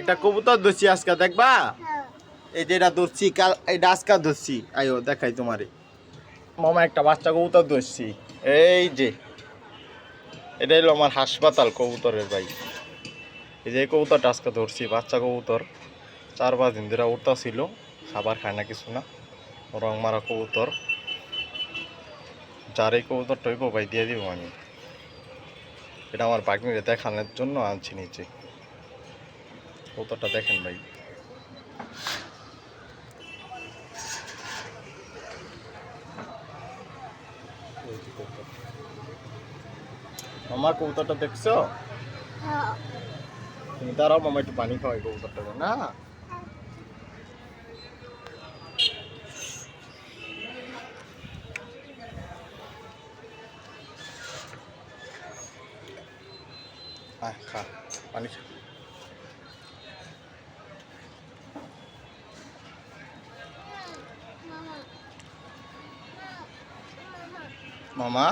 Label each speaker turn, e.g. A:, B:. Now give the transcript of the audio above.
A: একটা কবুতর ধরছি আজকে, দেখবা? এই যে এটা ধরছি, কাল এইটা আজকে ধরছি। আইও দেখাই তোমারে। মামা একটা বাচ্চা কবুতর ধরছি। এই যে এটা হলো আমার হাসপাতাল কবুতরের ভাই। এই যে কবুতরটা আজকে ধরছি, বাচ্চা কবুতর 4-5 দিন ধরে উড়তা ছিল, খাবার খায় না কিছু না, রং মারা কবুতর। যার এই কবুতরটা হইব ভাই দিয়ে দিব আমি। এটা আমার বাগনিরে দেখানোর জন্য আনছি নিচে। কবুতরটা দেখেন ভাই। মামা কবুতরটা দেখছো? তুমি দাঁড়াও, মামা একটু পানি খাওয়াই কবুতরটা না। খা পানি খা। মামা